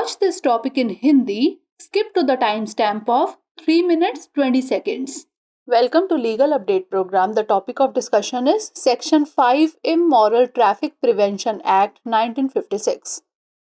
watch this topic in Hindi, skip to the timestamp of 3 minutes 20 seconds. Welcome to Legal Update Program. The topic of discussion is Section 5 Immoral Traffic Prevention Act 1956.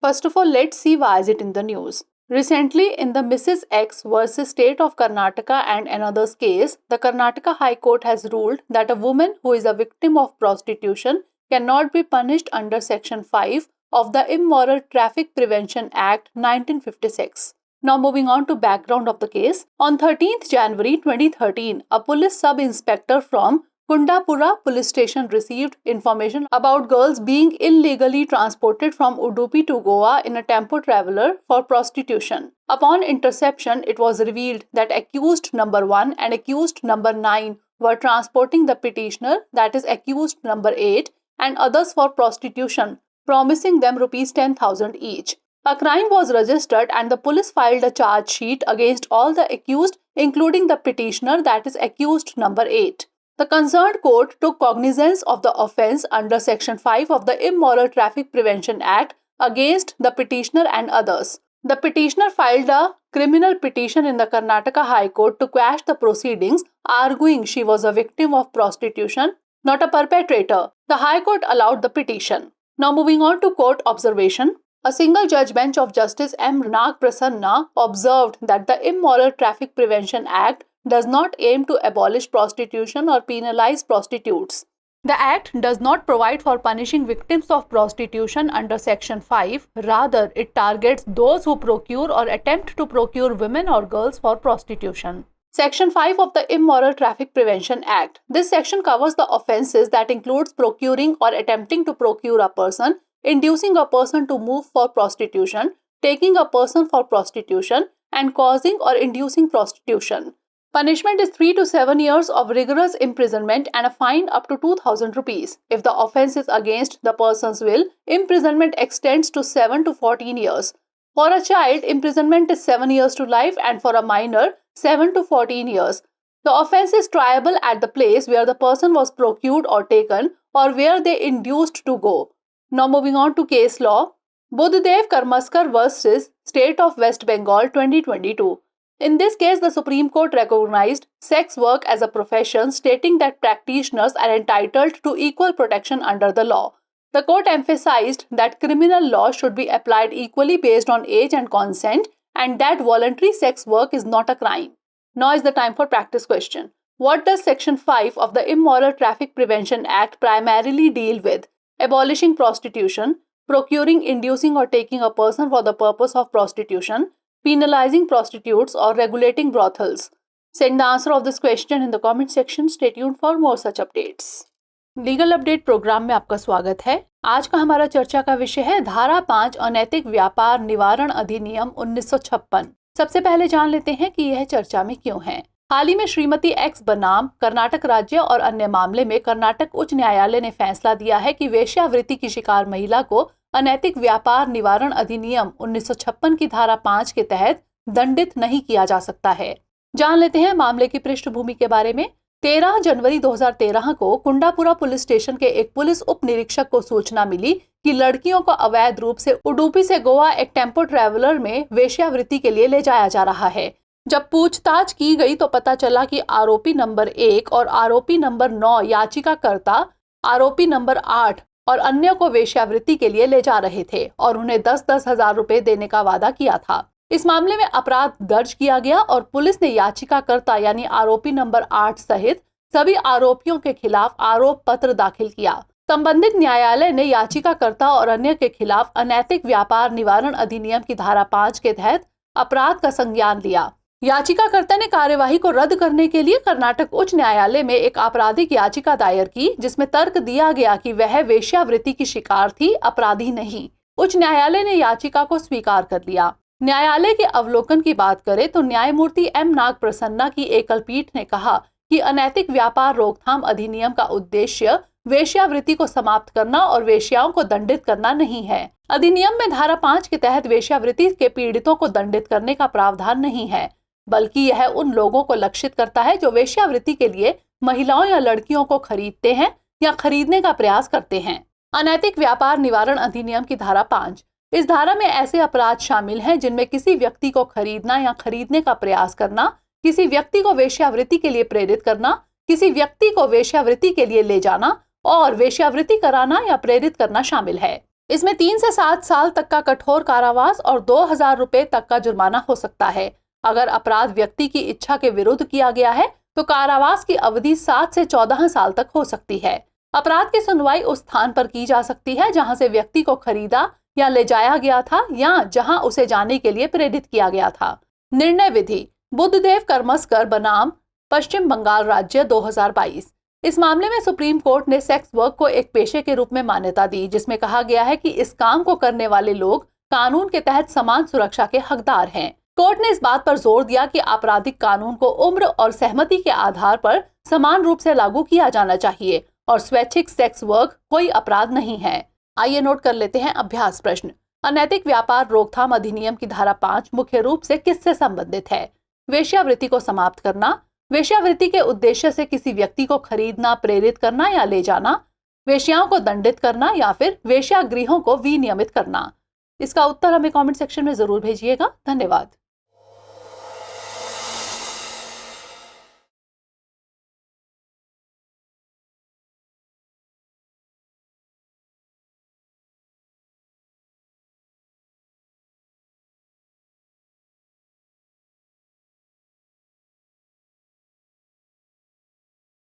First of all, let's see why is it in the news. Recently, in the Mrs. X versus State of Karnataka and another's case, the Karnataka High Court has ruled that a woman who is a victim of prostitution cannot be punished under Section 5 of the Immoral Traffic Prevention Act 1956. Now moving on to background of the case. On 13th January 2013, a police sub-inspector from Kundapura police station received information about girls being illegally transported from Udupi to Goa in a tempo traveler for prostitution. Upon interception, it was revealed that accused number 1 and accused number 9 were transporting the petitioner, that is accused number 8, and others for prostitution, promising them rupees 10,000 each. A crime was registered and the police filed a charge sheet against all the accused, including the petitioner, that is accused number 8. The concerned court took cognizance of the offence under Section 5 of the Immoral Traffic Prevention Act against the petitioner and others. The petitioner filed a criminal petition in the Karnataka High Court to quash the proceedings, arguing she was a victim of prostitution, not a perpetrator. The High Court allowed the petition. Now moving on to court observation. A single judge bench of Justice M. Nag Prasanna observed that the Immoral Traffic Prevention Act does not aim to abolish prostitution or penalize prostitutes. The Act does not provide for punishing victims of prostitution under Section 5. Rather, it targets those who procure or attempt to procure women or girls for prostitution. Section 5 of the Immoral Traffic Prevention Act. This section covers the offences that includes procuring or attempting to procure a person, inducing a person to move for prostitution, taking a person for prostitution, and causing or inducing prostitution. Punishment is 3 to 7 years of rigorous imprisonment and a fine up to 2,000 rupees. If the offence is against the person's will, imprisonment extends to 7 to 14 years. For a child, imprisonment is 7 years to life, and for a minor, 7 to 14 years. The offence is triable at the place where the person was procured or taken, or where they induced to go. Now moving on to case law. Buddhadev Karmaskar versus State of West Bengal 2022. In this case, the Supreme Court recognized sex work as a profession, stating that practitioners are entitled to equal protection under the law. The court emphasized that criminal law should be applied equally based on age and consent, and that voluntary sex work is not a crime. Now is the time for practice question. What does Section 5 of the Immoral Traffic Prevention Act primarily deal with? Abolishing prostitution, procuring, inducing or taking a person for the purpose of prostitution, penalizing prostitutes or regulating brothels. Send the answer of this question in the comment section. Stay tuned for more such updates. Legal update programme में आपका स्वागत है। आज का हमारा चर्चा का विषय है धारा 5 अनैतिक व्यापार निवारण अधिनियम 1956। सबसे पहले जान लेते हैं कि यह चर्चा में क्यों है। हाल ही में श्रीमती एक्स बनाम कर्नाटक राज्य और अन्य मामले में कर्नाटक उच्च न्यायालय ने फैसला दिया है कि वेश्यावृत्ति की शिकार महिला को अनैतिक व्यापार निवारण अधिनियम 1956 की धारा 5 के तहत दंडित नहीं किया जा सकता है। जान लेते हैं मामले की पृष्ठभूमि के बारे में। 13 जनवरी 2013 को कुंडापुरा पुलिस स्टेशन के एक पुलिस उप निरीक्षक को सूचना मिली कि लड़कियों को अवैध रूप से उडुपी से गोवा एक टेम्पो ट्रैवलर में वेश्यावृत्ति के लिए ले जाया जा रहा है। जब पूछताछ की गई तो पता चला कि आरोपी नंबर 1 और आरोपी नंबर 9 याचिकाकर्ता आरोपी नंबर 8 और अन्य को वेश्यावृत्ति के लिए ले जा रहे थे और उन्हें 10-10 हजार रुपए देने का वादा किया था। इस मामले में अपराध दर्ज किया गया और पुलिस ने याचिकाकर्ता यानी आरोपी नंबर 8 सहित सभी आरोपियों के खिलाफ आरोप पत्र दाखिल किया। संबंधित न्यायालय ने याचिकाकर्ता और अन्य के खिलाफ अनैतिक व्यापार निवारण अधिनियम की धारा 5 के तहत अपराध का संज्ञान लिया। याचिकाकर्ता ने कार्यवाही को रद्द करने के लिए कर्नाटक उच्च न्यायालय में एक आपराधिक याचिका दायर की, जिसमें तर्क दिया गया कि वह वेश्यावृत्ति की शिकार थी, अपराधी नहीं। उच्च न्यायालय ने याचिका को स्वीकार कर लिया। न्यायालय के अवलोकन की बात करें तो न्यायमूर्ति एम नाग प्रसन्ना की एकल पीठ ने कहा कि अनैतिक व्यापार रोकथाम अधिनियम का उद्देश्य वेश्यावृत्ति को समाप्त करना और वेश्याओं को दंडित करना नहीं है। अधिनियम में धारा 5 के तहत वेश्यावृत्ति के पीड़ितों को दंडित करने का प्रावधान नहीं है, बल्कि यह उन लोगों को लक्षित करता है जो वेश्यावृत्ति के लिए महिलाओं या लड़कियों को खरीदते हैं या खरीदने का प्रयास करते हैं। अनैतिक व्यापार निवारण अधिनियम की धारा 5 इस धारा में ऐसे अपराध शामिल हैं जिनमें किसी व्यक्ति को खरीदना या खरीदने का प्रयास करना, किसी व्यक्ति को वेश्यावृत्ति के लिए प्रेरित करना, किसी व्यक्ति को वेश्यावृत्ति के लिए ले जाना और वेश्यावृत्ति कराना या प्रेरित करना शामिल है। इसमें 3 से 7 साल तक का कठोर कारावास और 2000 रुपए तक का जुर्माना हो सकता है। अगर अपराध व्यक्ति की इच्छा के विरुद्ध किया गया है तो कारावास की अवधि 7 से 14 साल तक हो सकती है। अपराध की सुनवाई उस स्थान पर की जा सकती है जहां से व्यक्ति को खरीदा या ले जाया गया था या जहां उसे जाने के लिए प्रेरित किया गया था। निर्णय विधि बुद्धदेव कर्मस्कर बनाम पश्चिम बंगाल राज्य 2022। इस मामले में सुप्रीम कोर्ट ने सेक्स वर्क को एक पेशे के रूप में मान्यता दी, जिसमें कहा गया है कि इस काम को करने वाले लोग कानून के तहत समान सुरक्षा के हकदार हैं। कोर्ट ने इस बात पर जोर दिया कि आपराधिक कानून को उम्र और सहमति के आधार पर समान रूप से लागू किया जाना चाहिए और स्वैच्छिक सेक्स वर्क कोई अपराध नहीं है। आइए नोट कर लेते हैं अभ्यास प्रश्न। अनैतिक व्यापार रोकथाम अधिनियम की धारा 5 मुख्य रूप से किससे संबंधित है? वेश्यावृत्ति को समाप्त करना, वेश्यावृत्ति के उद्देश्य से किसी व्यक्ति को खरीदना, प्रेरित करना या ले जाना, वेश्याओं को दंडित करना या फिर वेश्यागृहों को विनियमित करना। इसका उत्तर हमें कमेंट सेक्शन में जरूर भेजिएगा। धन्यवाद।